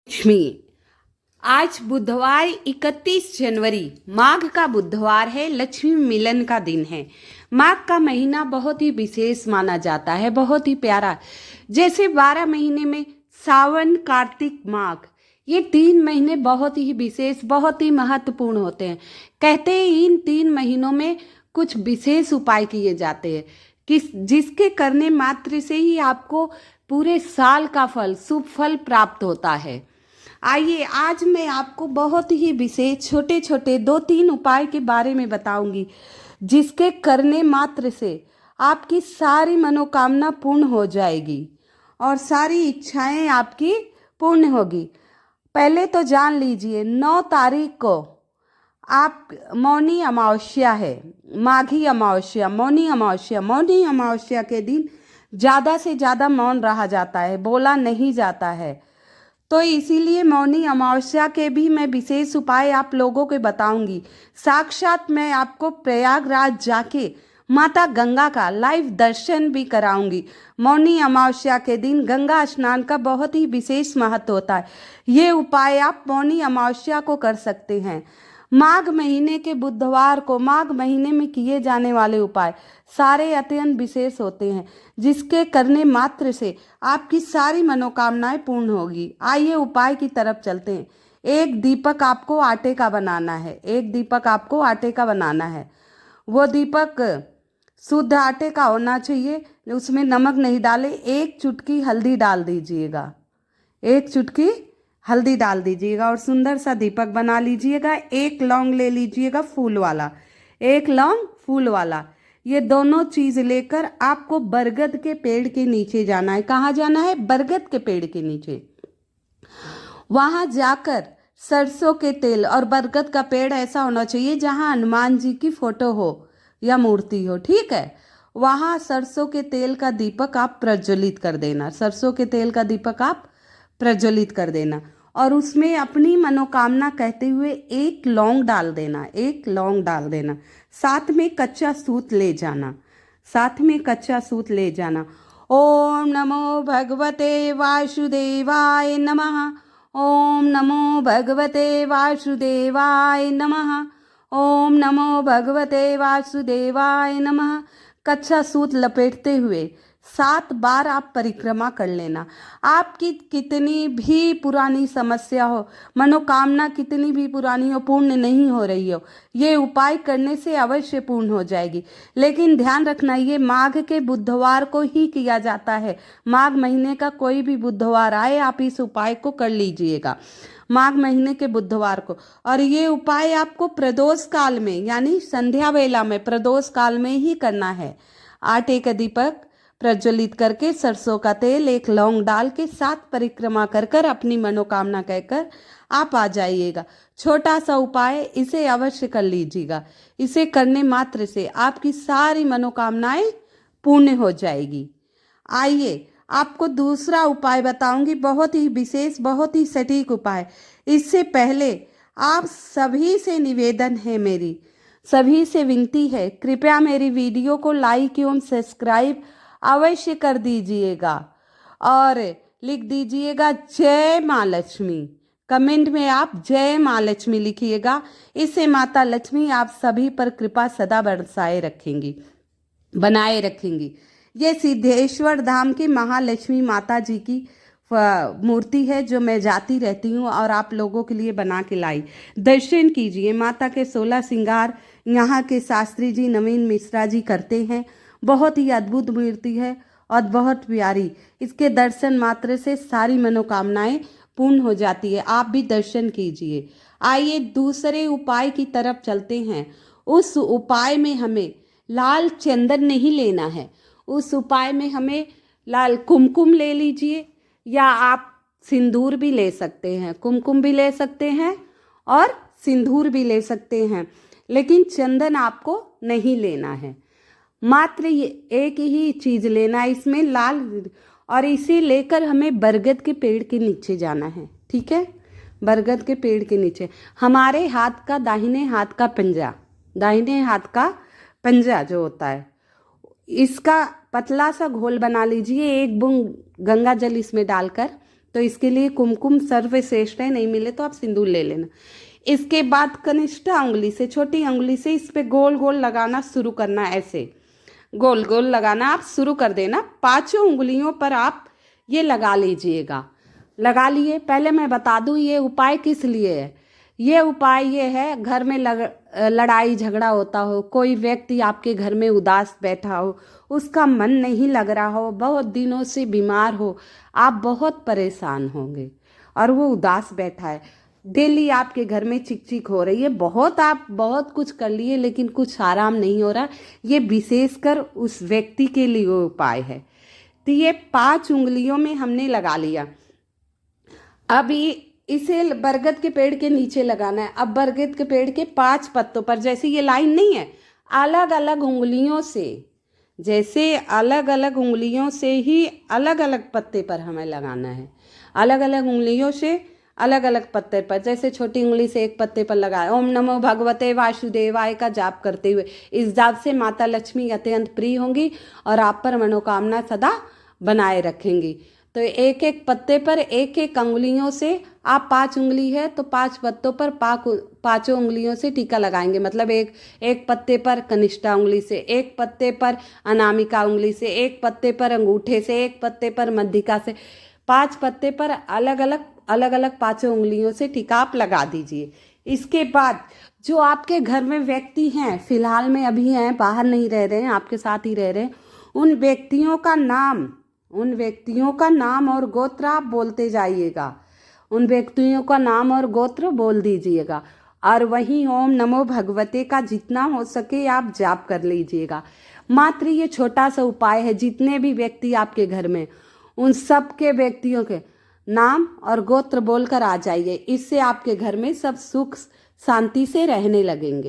लक्ष्मी। आज बुधवार 31 जनवरी माघ का बुधवार है। लक्ष्मी मिलन का दिन है। माघ का महीना बहुत ही विशेष माना जाता है, बहुत ही प्यारा। जैसे 12 महीने में सावन, कार्तिक, माघ, ये 3 महीने बहुत ही विशेष, बहुत ही महत्वपूर्ण होते हैं। कहते हैं इन 3 महीनों में कुछ विशेष उपाय किए जाते हैं जिसके करने मात्र से ही आपको पूरे साल का फल, शुभ फल प्राप्त होता है। आइए आज मैं आपको बहुत ही विशेष छोटे छोटे 2-3 उपाय के बारे में बताऊंगी जिसके करने मात्र से आपकी सारी मनोकामना पूर्ण हो जाएगी और सारी इच्छाएं आपकी पूर्ण होगी। पहले तो जान लीजिए 9 तारीख को आप मौनी अमावस्या है, माघी अमावस्या, मौनी अमावस्या के दिन ज़्यादा से ज़्यादा मौन रहा जाता है, बोला नहीं जाता है। तो इसीलिए मौनी अमावस्या के भी मैं विशेष उपाय आप लोगों को बताऊंगी। साक्षात मैं आपको प्रयागराज जाके माता गंगा का लाइव दर्शन भी कराऊंगी। मौनी अमावस्या के दिन गंगा स्नान का बहुत ही विशेष महत्व होता है। ये उपाय आप मौनी अमावस्या को कर सकते हैं। माघ महीने के बुधवार को माघ महीने में किए जाने वाले उपाय सारे अत्यंत विशेष होते हैं जिसके करने मात्र से आपकी सारी मनोकामनाएं पूर्ण होगी। आइए उपाय की तरफ चलते हैं। एक दीपक आपको आटे का बनाना है। एक दीपक आपको आटे का बनाना है। वो दीपक शुद्ध आटे का होना चाहिए, उसमें नमक नहीं डाले। एक चुटकी हल्दी डाल दीजिएगा, एक चुटकी हल्दी डाल दीजिएगा और सुंदर सा दीपक बना लीजिएगा। एक लौंग ले लीजिएगा फूल वाला, एक लौंग फूल वाला। ये दोनों चीज लेकर आपको बरगद के पेड़ के नीचे जाना है। कहाँ जाना है? बरगद के पेड़ के नीचे। वहां जाकर सरसों के तेल, और बरगद का पेड़ ऐसा होना चाहिए जहां हनुमान जी की फोटो हो या मूर्ति हो, ठीक है। वहां सरसों के तेल का दीपक आप प्रज्वलित कर देना। सरसों के तेल का दीपक आप प्रज्वलित कर देना और उसमें अपनी मनोकामना कहते हुए एक लौंग डाल देना, एक लौंग डाल देना। साथ में कच्चा सूत ले जाना, साथ में कच्चा सूत ले जाना। ओम नमो भगवते वासुदेवाय नमः। ओम नमो भगवते वासुदेवाय नमः। ओम नमो भगवते वासुदेवाय नमः। कच्चा सूत लपेटते हुए 7 बार आप परिक्रमा कर लेना। आपकी कितनी भी पुरानी समस्या हो, मनोकामना कितनी भी पुरानी हो, पूर्ण नहीं हो रही हो, ये उपाय करने से अवश्य पूर्ण हो जाएगी। लेकिन ध्यान रखना, ये माघ के बुधवार को ही किया जाता है। माघ महीने का कोई भी बुधवार आए आप इस उपाय को कर लीजिएगा, माघ महीने के बुधवार को। और ये उपाय आपको प्रदोष काल में, यानी संध्या वेला में, प्रदोष काल में ही करना है। आटे का दीपक प्रज्वलित करके सरसों का तेल, एक लौंग डाल के 7 परिक्रमा कर कर अपनी मनोकामना कहकर आप आ जाइएगा। छोटा सा उपाय, इसे अवश्य कर लीजिएगा। इसे करने मात्र से आपकी सारी मनोकामनाएं पूर्ण हो जाएगी। आइए आपको दूसरा उपाय बताऊंगी, बहुत ही विशेष, बहुत ही सटीक उपाय। इससे पहले आप सभी से निवेदन है, मेरी सभी से विनती है, कृपया मेरी वीडियो को लाइक एवं सब्सक्राइब अवश्य कर दीजिएगा और लिख दीजिएगा जय माँ लक्ष्मी। कमेंट में आप जय माँ लक्ष्मी लिखिएगा। इससे माता लक्ष्मी आप सभी पर कृपा सदा बरसाए रखेंगी, बनाए रखेंगी। ये सिद्धेश्वर धाम की महालक्ष्मी माता जी की मूर्ति है जो मैं जाती रहती हूँ और आप लोगों के लिए बना के लाई। दर्शन कीजिए। माता के 16 श्रृंगार यहाँ के शास्त्री जी नवीन मिश्रा जी करते हैं। बहुत ही अद्भुत मूर्ति है और बहुत प्यारी। इसके दर्शन मात्र से सारी मनोकामनाएं पूर्ण हो जाती है। आप भी दर्शन कीजिए। आइए दूसरे उपाय की तरफ चलते हैं। उस उपाय में हमें लाल चंदन नहीं लेना है। उस उपाय में हमें लाल कुमकुम ले लीजिए, या आप सिंदूर भी ले सकते हैं। कुमकुम भी ले सकते हैं और सिंदूर भी ले सकते हैं, लेकिन चंदन आपको नहीं लेना है। मात्र ये एक ही चीज लेना है इसमें, लाल। और इसे लेकर हमें बरगद के पेड़ के नीचे जाना है, ठीक है। बरगद के पेड़ के नीचे हमारे हाथ का, दाहिने हाथ का पंजा, दाहिने हाथ का पंजा जो होता है, इसका पतला सा घोल बना लीजिए। एक बूंद गंगा जल इसमें डालकर तो इसके लिए कुमकुम सर्वश्रेष्ठ है, नहीं मिले तो आप सिंदूर ले लेना। इसके बाद कनिष्ठा उंगली से, छोटी उंगली से इस पे गोल गोल लगाना शुरू करना, ऐसे गोल गोल लगाना आप शुरू कर देना। 5 उंगलियों पर आप ये लगा लीजिएगा। लगा लिए। पहले मैं बता दूं ये उपाय किस लिए है। ये उपाय ये है, घर में लड़ाई झगड़ा होता हो, कोई व्यक्ति आपके घर में उदास बैठा हो, उसका मन नहीं लग रहा हो, बहुत दिनों से बीमार हो, आप बहुत परेशान होंगे और वो उदास बैठा है, डेली आपके घर में चिक चिक हो रही है, आप बहुत कुछ कर लिए लेकिन कुछ आराम नहीं हो रहा, ये विशेषकर उस व्यक्ति के लिए वो उपाय है। तो ये 5 उंगलियों में हमने लगा लिया। अब इसे बरगद के पेड़ के नीचे लगाना है। अब बरगद के पेड़ के 5 पत्तों पर, जैसे ये लाइन नहीं है, अलग अलग उंगलियों से, जैसे अलग अलग उंगलियों से ही अलग अलग पत्ते पर हमें लगाना है। अलग अलग उंगलियों से अलग अलग पत्ते पर, जैसे छोटी उंगली से एक पत्ते पर लगाए, ओम नमो भगवते वासुदेवाय का जाप करते हुए। इस जाप से माता लक्ष्मी अत्यंत प्रिय होंगी और आप पर मनोकामना सदा बनाए रखेंगी। तो एक एक पत्ते पर एक एक उंगलियों से आप 5 उंगली है तो 5 पत्तों पर 5 उंगलियों से टीका लगाएंगे। मतलब एक पत्ते पर कनिष्ठा उंगली से, एक पत्ते पर अनामिका उंगली से, एक पत्ते पर अंगूठे से, एक पत्ते पर मध्यिका से, 5 पत्ते पर अलग अलग 5 उंगलियों से टीका आप लगा दीजिए। इसके बाद जो आपके घर में व्यक्ति हैं, फिलहाल में अभी हैं, बाहर नहीं रह रहे हैं, आपके साथ ही रह रहे हैं, उन व्यक्तियों का नाम और गोत्र आप बोलते जाइएगा। उन व्यक्तियों का नाम और गोत्र बोल दीजिएगा और वहीं ओम नमो भगवते का जितना हो सके आप जाप कर लीजिएगा। मात्र ये छोटा सा उपाय है। जितने भी व्यक्ति आपके घर में, उन सब के व्यक्तियों के नाम और गोत्र बोलकर आ जाइए। इससे आपके घर में सब सुख शांति से रहने लगेंगे।